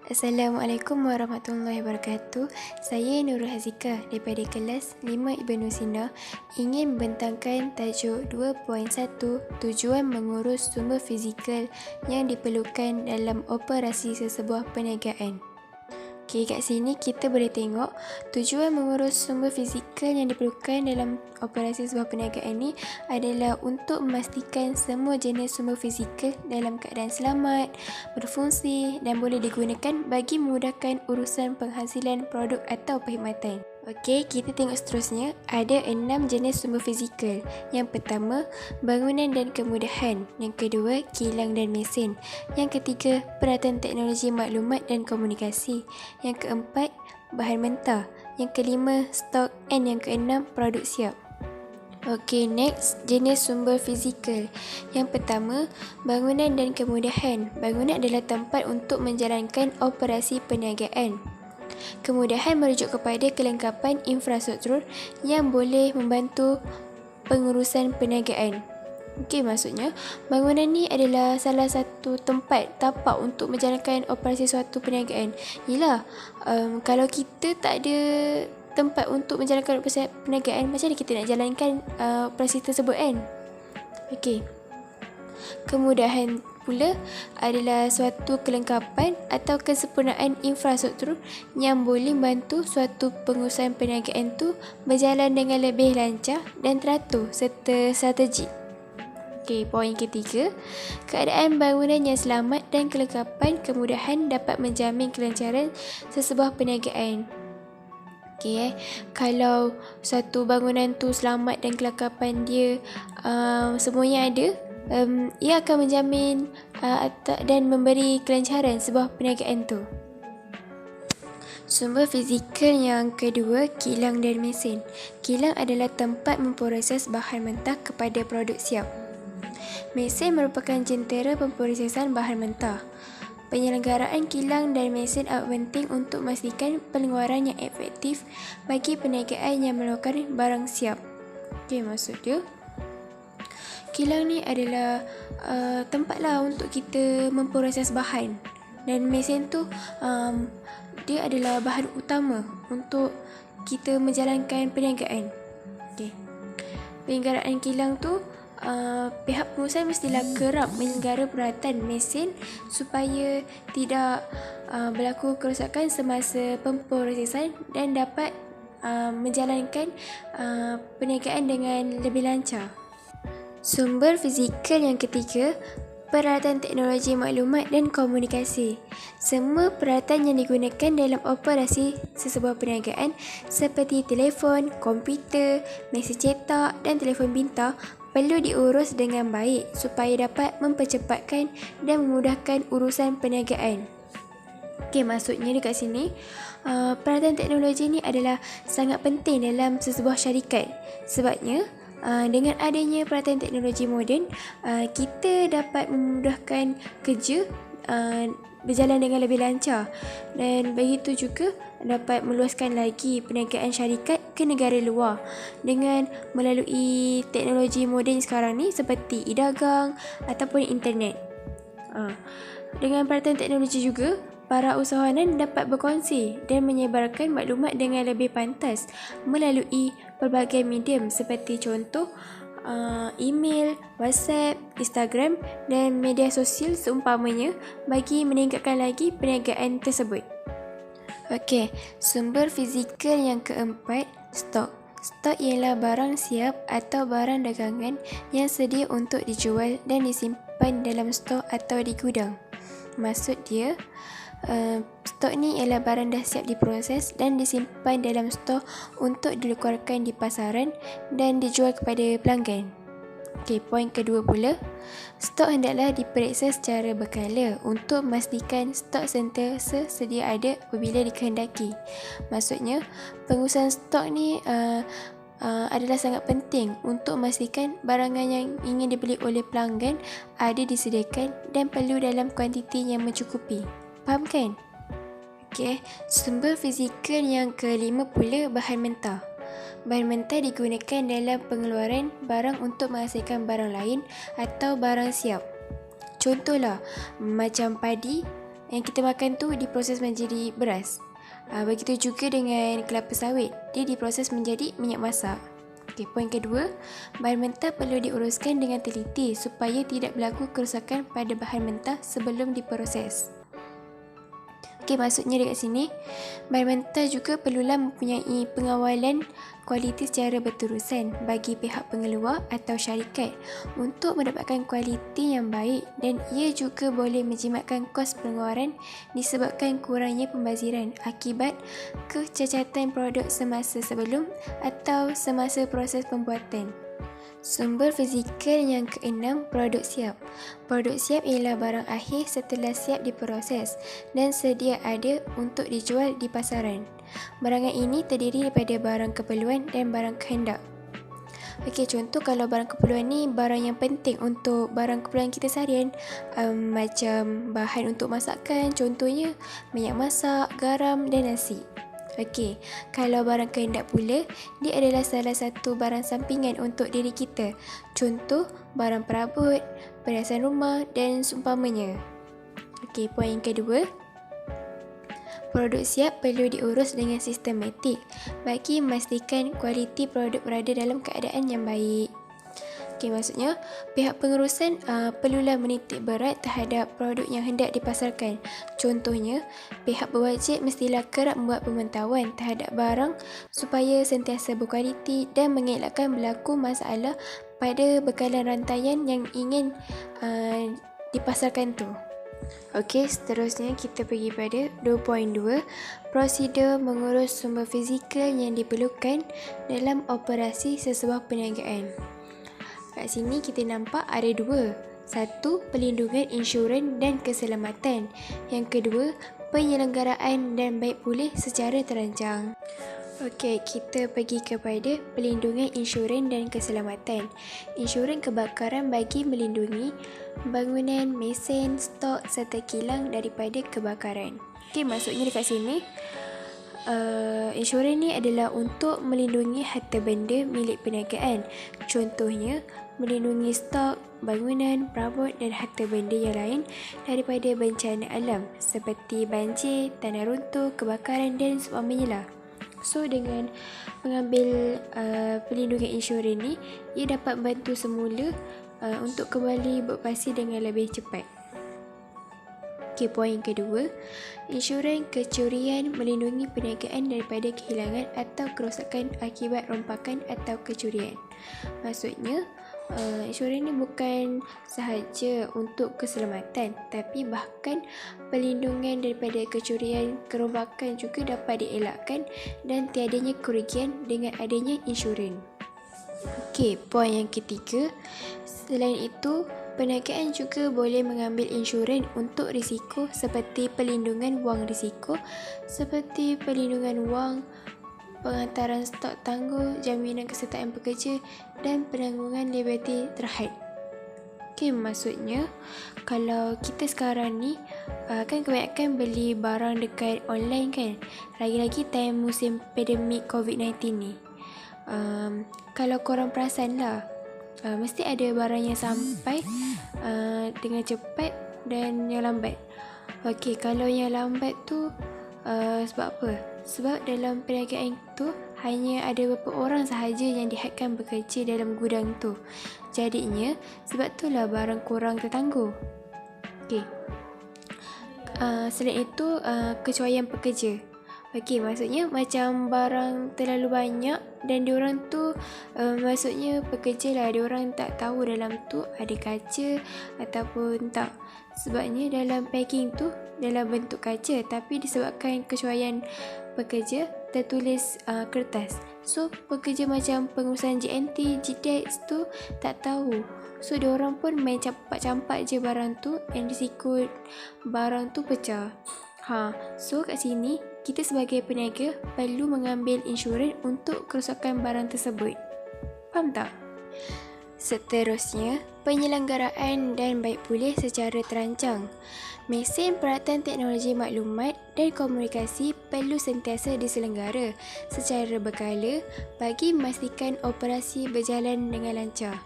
Assalamualaikum warahmatullahi wabarakatuh. Saya Nurul Hazika daripada kelas 5 Ibnu Sina ingin membentangkan tajuk 2.1 tujuan mengurus sumber fizikal yang diperlukan dalam operasi sesebuah perniagaan. Okey, kat sini kita boleh tengok tujuan mengurus sumber fizikal yang diperlukan dalam operasi sebuah perniagaan ini adalah untuk memastikan semua jenis sumber fizikal dalam keadaan selamat, berfungsi dan boleh digunakan bagi memudahkan urusan penghasilan produk atau perkhidmatan. Okey, kita tengok seterusnya. Ada 6 jenis sumber fizikal. Yang pertama, bangunan dan kemudahan. Yang kedua, kilang dan mesin. Yang ketiga, peralatan teknologi maklumat dan komunikasi. Yang keempat, bahan mentah. Yang kelima, stok. And yang keenam, produk siap. Okey, next, jenis sumber fizikal. Yang pertama, bangunan dan kemudahan. Bangunan adalah tempat untuk menjalankan operasi perniagaan. Kemudahan merujuk kepada kelengkapan infrastruktur yang boleh membantu pengurusan perniagaan. Okey, maksudnya bangunan ni adalah salah satu tempat tapak untuk menjalankan operasi suatu perniagaan. Yelah, kalau kita tak ada tempat untuk menjalankan operasi perniagaan, macam mana kita nak jalankan operasi tersebut kan? Okey. Kemudahan pula adalah suatu kelengkapan atau kesempurnaan infrastruktur yang boleh membantu suatu pengurusan perniagaan tu berjalan dengan lebih lancar dan teratur serta strategik. Okey, poin ketiga, keadaan bangunan yang selamat dan kelengkapan kemudahan dapat menjamin kelancaran sesebuah perniagaan. Okey, kalau suatu bangunan tu selamat dan kelengkapan dia semuanya ada, ia akan menjamin dan memberi kelancaran sebuah perniagaan tu. Sumber fizikal yang kedua, kilang dan mesin. Kilang adalah tempat memproses bahan mentah kepada produk siap. Mesin merupakan jentera pemprosesan bahan mentah. Penyelenggaraan kilang dan mesin amat penting untuk memastikan pengeluaran yang efektif bagi perniagaan yang memerlukan barang siap. Okey, maksud dia, kilang ni adalah tempat lah untuk kita memproses bahan, dan mesin tu dia adalah bahan utama untuk kita menjalankan perniagaan. Okay. Penyelenggaraan kilang tu pihak pengurusan mestilah kerap menyelenggara peralatan mesin supaya tidak berlaku kerosakan semasa pemprosesan dan dapat menjalankan perniagaan dengan lebih lancar. Sumber fizikal yang ketiga, peralatan teknologi maklumat dan komunikasi. Semua peralatan yang digunakan dalam operasi sesebuah perniagaan seperti telefon, komputer, mesin cetak dan telefon pintar perlu diurus dengan baik supaya dapat mempercepatkan dan memudahkan urusan perniagaan. Okey, maksudnya dekat sini, peralatan teknologi ni adalah sangat penting dalam sesebuah syarikat. Sebabnya, dengan adanya peralatan teknologi moden, kita dapat memudahkan kerja berjalan dengan lebih lancar, dan begitu juga dapat meluaskan lagi perniagaan syarikat ke negara luar dengan melalui teknologi moden sekarang ni seperti e-dagang ataupun internet. Dengan peralatan teknologi juga, para usahawan dapat berkongsi dan menyebarkan maklumat dengan lebih pantas melalui pelbagai medium seperti contoh email, WhatsApp, Instagram dan media sosial seumpamanya bagi meningkatkan lagi perniagaan tersebut. Okey, sumber fizikal yang keempat, stok. Stok ialah barang siap atau barang dagangan yang sedia untuk dijual dan disimpan dalam stok atau di gudang. Maksud dia, stok ni ialah barang dah siap diproses dan disimpan dalam stok untuk dikeluarkan di pasaran dan dijual kepada pelanggan. Okey, poin kedua pula, stok hendaklah diperiksa secara berkala untuk memastikan stok sentiasa sedia ada apabila dikehendaki. Maksudnya, pengurusan stok ni adalah sangat penting untuk memastikan barangan yang ingin dibeli oleh pelanggan ada disediakan dan perlu dalam kuantiti yang mencukupi. Faham kan? Okey, sumber fizikal yang kelima pula, bahan mentah. Bahan mentah digunakan dalam pengeluaran barang untuk menghasilkan barang lain atau barang siap. Contohlah, macam padi, yang kita makan tu diproses menjadi beras. Begitu juga dengan kelapa sawit, dia diproses menjadi minyak masak. Okey, poin kedua, bahan mentah perlu diuruskan dengan teliti supaya tidak berlaku kerosakan pada bahan mentah sebelum diproses. Okey, maksudnya dekat sini, bahan mentah juga perlulah mempunyai pengawalan kualiti secara berterusan bagi pihak pengeluar atau syarikat untuk mendapatkan kualiti yang baik, dan ia juga boleh menjimatkan kos pengeluaran disebabkan kurangnya pembaziran akibat kecacatan produk semasa sebelum atau semasa proses pembuatan. Sumber fizikal yang keenam, produk siap. Produk siap ialah barang akhir setelah siap diproses dan sedia ada untuk dijual di pasaran. Barangan ini terdiri daripada barang keperluan dan barang kehendak. Okey, contoh kalau barang keperluan ni barang yang penting untuk barang keperluan kita seharian, macam bahan untuk masakan, contohnya minyak masak, garam dan nasi. Okey, kalau barang kehendak pula, dia adalah salah satu barang sampingan untuk diri kita. Contoh, barang perabot, perhiasan rumah dan seumpamanya. Okey, poin yang kedua, produk siap perlu diurus dengan sistematik bagi memastikan kualiti produk berada dalam keadaan yang baik. Okey, maksudnya pihak pengurusan perlulah menitik berat terhadap produk yang hendak dipasarkan. Contohnya, pihak berwajib mestilah kerap membuat pemantauan terhadap barang supaya sentiasa berkualiti dan mengelakkan berlaku masalah pada bekalan rantaian yang ingin dipasarkan tu. Okey, seterusnya kita pergi pada 2.2, prosedur mengurus sumber fizikal yang diperlukan dalam operasi sesebuah perniagaan. Kat sini kita nampak ada dua. Satu, pelindungan insurans dan keselamatan. Yang kedua, penyelenggaraan dan baik pulih secara terancang. Okey, kita pergi kepada pelindungan insurans dan keselamatan. Insurans kebakaran bagi melindungi bangunan, mesin, stok serta kilang daripada kebakaran. Okey, maksudnya dekat sini, insurans ni adalah untuk melindungi harta benda milik perniagaan. Contohnya, melindungi stok, bangunan, perabot dan harta benda yang lain daripada bencana alam seperti banjir, tanah runtuh, kebakaran dan seumpamanya lah. So, dengan mengambil pelindungan insurans ni, ia dapat membantu semula untuk kembali beroperasi dengan lebih cepat. Okey, poin kedua, insurans kecurian melindungi perniagaan daripada kehilangan atau kerosakan akibat rompakan atau kecurian. Maksudnya, insurans ni bukan sahaja untuk keselamatan, tapi bahkan perlindungan daripada kecurian, kerompakan juga dapat dielakkan dan tiadanya kerugian dengan adanya insurans. Okey, poin yang ketiga, selain itu, perniagaan juga boleh mengambil insurans untuk risiko seperti perlindungan wang risiko, seperti perlindungan wang, penghantaran stok tangguh, jaminan kesertaan pekerja dan penanggungan liabiliti terhad. Okey, maksudnya kalau kita sekarang ni kan kebanyakan beli barang dekat online kan, lagi-lagi time musim pandemik COVID-19 ni. Kalau korang perasan lah, mesti ada barang yang sampai dengan cepat dan yang lambat. Okey, kalau yang lambat tu sebab apa? Sebab dalam perniagaan tu hanya ada beberapa orang sahaja yang dihadkan bekerja dalam gudang tu. Jadinya sebab itulah barang kurang tertangguh. Okey. Selain itu, kecuaian pekerja. Okey, maksudnya macam barang terlalu banyak dan diorang tu maksudnya pekerja lah, diorang tak tahu dalam tu ada kaca ataupun tak. Sebabnya dalam packing tu dalam bentuk kaca, tapi disebabkan kecuaian pekerja tertulis kertas. So pekerja macam pengurusan JNT, GDEX tu tak tahu. So diorang pun main campak-campak je barang tu, yang risiko barang tu pecah. So kat sini kita sebagai peniaga perlu mengambil insurans untuk kerosakan barang tersebut. Faham tak? Seterusnya, penyelenggaraan dan baik pulih secara terancang. Mesin peralatan teknologi maklumat dan komunikasi perlu sentiasa diselenggara secara berkala bagi memastikan operasi berjalan dengan lancar.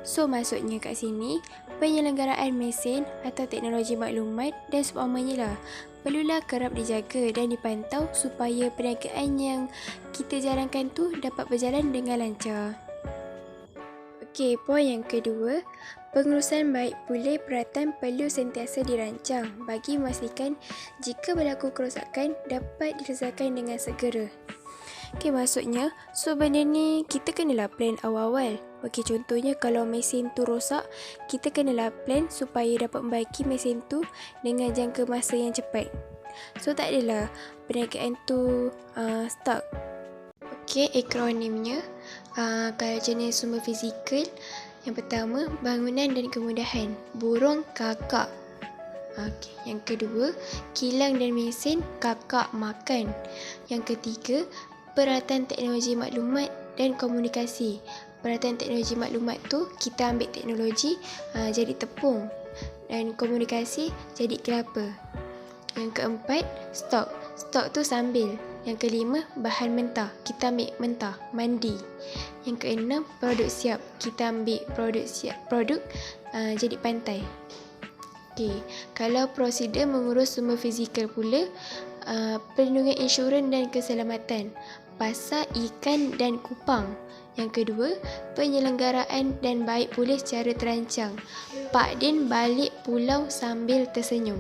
So, maksudnya kat sini, Penyelenggaraan mesin atau teknologi maklumat dan seumpamanya lah perlulah kerap dijaga dan dipantau supaya perniagaan yang kita jalankan tu dapat berjalan dengan lancar. Okey, poin yang kedua, pengurusan baik pulih peralatan perlu sentiasa dirancang bagi memastikan jika berlaku kerosakan dapat diselesaikan dengan segera. Okey, maksudnya, benda ni kita kenalah plan awal-awal. Okey, contohnya kalau mesin tu rosak, kita kenalah plan supaya dapat membaiki mesin tu dengan jangka masa yang cepat. Tak adalah perniagaan tu stuck. Okey, akronimnya, kalau jenis sumber fizikal, yang pertama, bangunan dan kemudahan. Burung, kakak. Okey, yang kedua, kilang dan mesin, kakak makan. Yang ketiga, peralatan teknologi maklumat dan komunikasi. Peralatan teknologi maklumat tu kita ambil teknologi jadi tepung dan komunikasi jadi kelapa. Yang keempat, stok. Stok tu sambil. Yang kelima, bahan mentah. Kita ambil mentah, mandi. Yang keenam, produk siap. Kita ambil produk siap, jadi pantai. Okey, kalau prosedur mengurus sumber fizikal pula, perlindungan insurans dan keselamatan, pasar ikan dan kupang. Yang kedua, penyelenggaraan dan baik pulih secara terancang. Pak Din balik pulau sambil tersenyum.